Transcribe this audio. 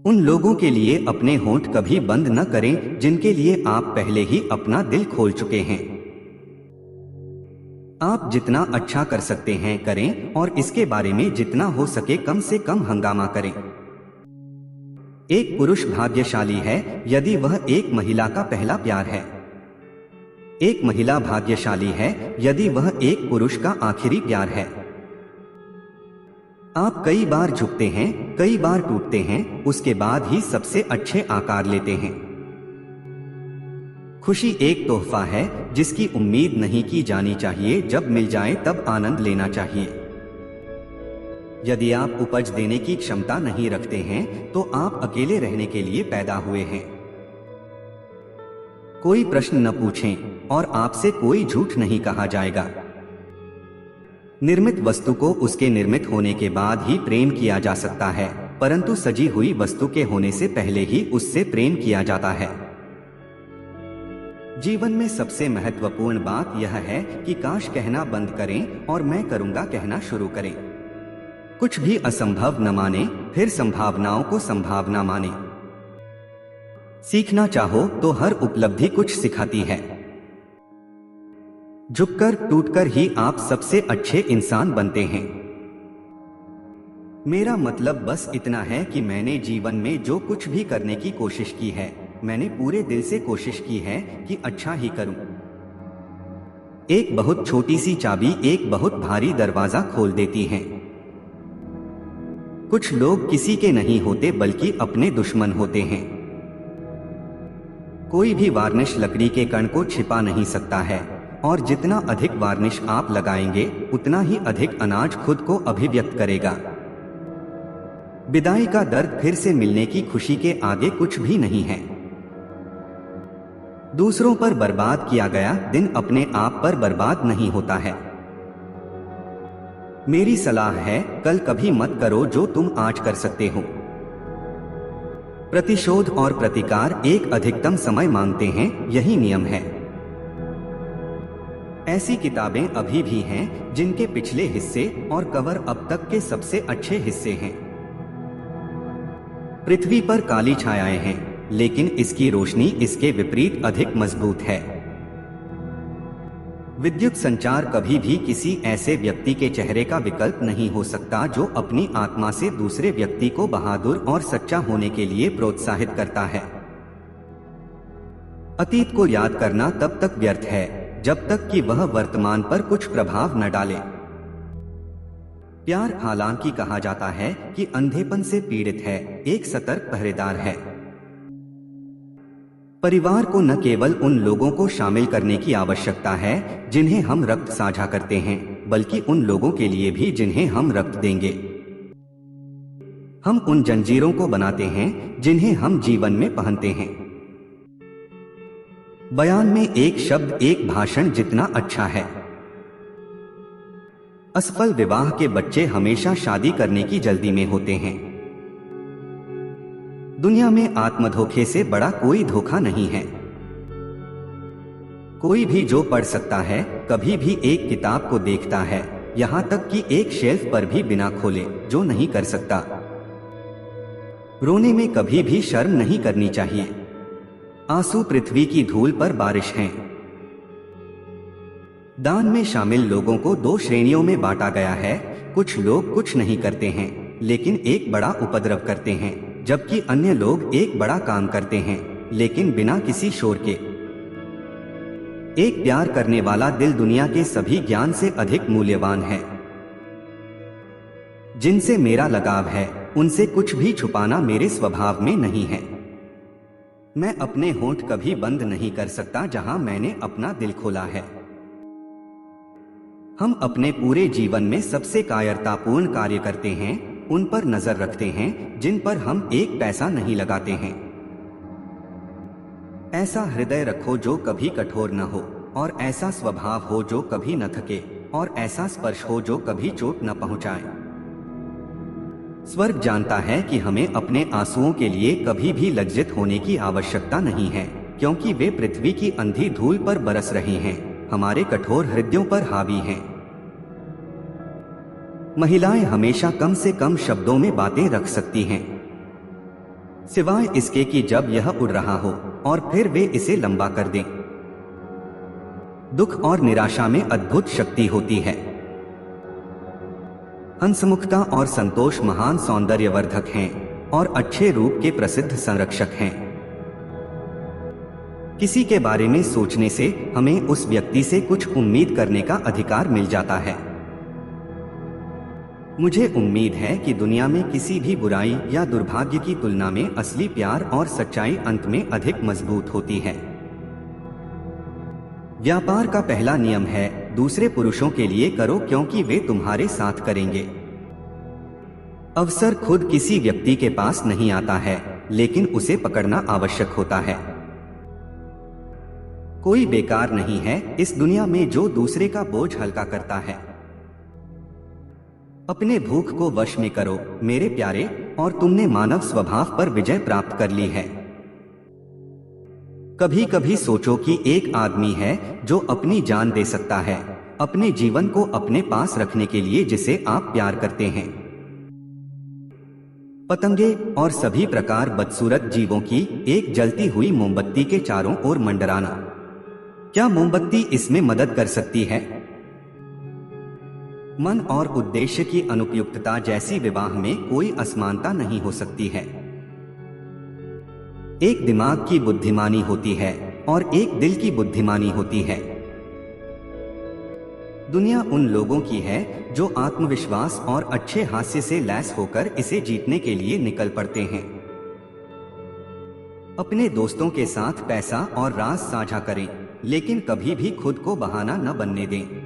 उन लोगों के लिए अपने होंठ कभी बंद न करें जिनके लिए आप पहले ही अपना दिल खोल चुके हैं। आप जितना अच्छा कर सकते हैं करें और इसके बारे में जितना हो सके कम से कम हंगामा करें। एक पुरुष भाग्यशाली है यदि वह एक महिला का पहला प्यार है। एक महिला भाग्यशाली है यदि वह एक पुरुष का आखिरी प्यार है। आप कई बार झुकते हैं, कई बार टूटते हैं, उसके बाद ही सबसे अच्छे आकार लेते हैं। खुशी एक तोहफा है जिसकी उम्मीद नहीं की जानी चाहिए, जब मिल जाए तब आनंद लेना चाहिए। यदि आप उपज देने की क्षमता नहीं रखते हैं तो आप अकेले रहने के लिए पैदा हुए हैं। कोई प्रश्न न पूछें और आपसे कोई झूठ नहीं कहा जाएगा। निर्मित वस्तु को उसके निर्मित होने के बाद ही प्रेम किया जा सकता है, परंतु सजी हुई वस्तु के होने से पहले ही उससे प्रेम किया जाता है। जीवन में सबसे महत्वपूर्ण बात यह है कि काश कहना बंद करें और मैं करूंगा कहना शुरू करें। कुछ भी असंभव न माने, फिर संभावनाओं को संभावना माने। सीखना चाहो तो हर उपलब्धि कुछ सिखाती है। झुककर टूटकर ही आप सबसे अच्छे इंसान बनते हैं। मेरा मतलब बस इतना है कि मैंने जीवन में जो कुछ भी करने की कोशिश की है, मैंने पूरे दिल से कोशिश की है कि अच्छा ही करूं। एक बहुत छोटी सी चाबी एक बहुत भारी दरवाजा खोल देती है। कुछ लोग किसी के नहीं होते बल्कि अपने दुश्मन होते हैं। कोई भी वार्निश लकड़ी के कण को छिपा नहीं सकता है, और जितना अधिक वार्निश आप लगाएंगे उतना ही अधिक अनाज खुद को अभिव्यक्त करेगा। विदाई का दर्द फिर से मिलने की खुशी के आगे कुछ भी नहीं है। दूसरों पर बर्बाद किया गया दिन अपने आप पर बर्बाद नहीं होता है। मेरी सलाह है, कल कभी मत करो जो तुम आज कर सकते हो। प्रतिशोध और प्रतिकार एक अधिकतम समय मांगते हैं, यही नियम है। ऐसी किताबें अभी भी हैं जिनके पिछले हिस्से और कवर अब तक के सबसे अच्छे हिस्से हैं। पृथ्वी पर काली छायाएं हैं, लेकिन इसकी रोशनी इसके विपरीत अधिक मजबूत है। विद्युत संचार कभी भी किसी ऐसे व्यक्ति के चेहरे का विकल्प नहीं हो सकता जो अपनी आत्मा से दूसरे व्यक्ति को बहादुर और सच्चा होने के लिए प्रोत्साहित करता है। अतीत को याद करना तब तक व्यर्थ है जब तक कि वह वर्तमान पर कुछ प्रभाव न डाले। प्यार हालांकि कहा जाता है कि अंधेपन से पीड़ित है, एक सतर्क पहरेदार है। परिवार को न केवल उन लोगों को शामिल करने की आवश्यकता है जिन्हें हम रक्त साझा करते हैं, बल्कि उन लोगों के लिए भी जिन्हें हम रक्त देंगे। हम उन जंजीरों को बनाते हैं जिन्हें हम जीवन में पहनते हैं। बयान में एक शब्द एक भाषण जितना अच्छा है। असफल विवाह के बच्चे हमेशा शादी करने की जल्दी में होते हैं। दुनिया में आत्मधोखे से बड़ा कोई धोखा नहीं है। कोई भी जो पढ़ सकता है कभी भी एक किताब को देखता है, यहां तक कि एक शेल्फ पर भी बिना खोले, जो नहीं कर सकता। रोने में कभी भी शर्म नहीं करनी चाहिए। आंसू पृथ्वी की धूल पर बारिश हैं। दान में शामिल लोगों को दो श्रेणियों में बांटा गया है। कुछ लोग कुछ नहीं करते हैं लेकिन एक बड़ा उपद्रव करते हैं, जबकि अन्य लोग एक बड़ा काम करते हैं लेकिन बिना किसी शोर के। एक प्यार करने वाला दिल दुनिया के सभी ज्ञान से अधिक मूल्यवान है। जिनसे मेरा लगाव है उनसे कुछ भी छुपाना मेरे स्वभाव में नहीं है। मैं अपने होंठ कभी बंद नहीं कर सकता जहां मैंने अपना दिल खोला है। हम अपने पूरे जीवन में सबसे कायरतापूर्ण कार्य करते हैं, उन पर नजर रखते हैं जिन पर हम एक पैसा नहीं लगाते हैं। ऐसा हृदय रखो जो कभी कठोर न हो, और ऐसा स्वभाव हो जो कभी न थके, और ऐसा स्पर्श हो जो कभी चोट न पहुंचाए। स्वर्ग जानता है कि हमें अपने आंसुओं के लिए कभी भी लज्जित होने की आवश्यकता नहीं है, क्योंकि वे पृथ्वी की अंधी धूल पर बरस रहे हैं, हमारे कठोर हृदयों पर हावी हैं। महिलाएं हमेशा कम से कम शब्दों में बातें रख सकती हैं। सिवाय इसके कि जब यह उड़ रहा हो और फिर वे इसे लंबा कर दें। दुख और निराशा में अद्भुत शक्ति होती है। हंसमुखता और संतोष महान सौंदर्यवर्धक हैं और अच्छे रूप के प्रसिद्ध संरक्षक हैं। किसी के बारे में सोचने से हमें उस व्यक्ति से कुछ उम्मीद करने का अधिकार मिल जाता है। मुझे उम्मीद है कि दुनिया में किसी भी बुराई या दुर्भाग्य की तुलना में असली प्यार और सच्चाई अंत में अधिक मजबूत होती है। व्यापार का पहला नियम है, दूसरे पुरुषों के लिए करो क्योंकि वे तुम्हारे साथ करेंगे। अवसर खुद किसी व्यक्ति के पास नहीं आता है, लेकिन उसे पकड़ना आवश्यक होता है। कोई बेकार नहीं है इस दुनिया में जो दूसरे का बोझ हल्का करता है। अपने भूख को वश में करो मेरे प्यारे, और तुमने मानव स्वभाव पर विजय प्राप्त कर ली है। कभी कभी सोचो कि एक आदमी है जो अपनी जान दे सकता है अपने जीवन को अपने पास रखने के लिए जिसे आप प्यार करते हैं। पतंगे और सभी प्रकार बदसूरत जीवों की एक जलती हुई मोमबत्ती के चारों ओर मंडराना, क्या मोमबत्ती इसमें मदद कर सकती है? मन और उद्देश्य की अनुपयुक्तता जैसी विवाह में कोई असमानता नहीं हो सकती है। एक दिमाग की बुद्धिमानी होती है और एक दिल की बुद्धिमानी होती है। दुनिया उन लोगों की है जो आत्मविश्वास और अच्छे हास्य से लैस होकर इसे जीतने के लिए निकल पड़ते हैं। अपने दोस्तों के साथ पैसा और राज साझा करें, लेकिन कभी भी खुद को बहाना न बनने दें।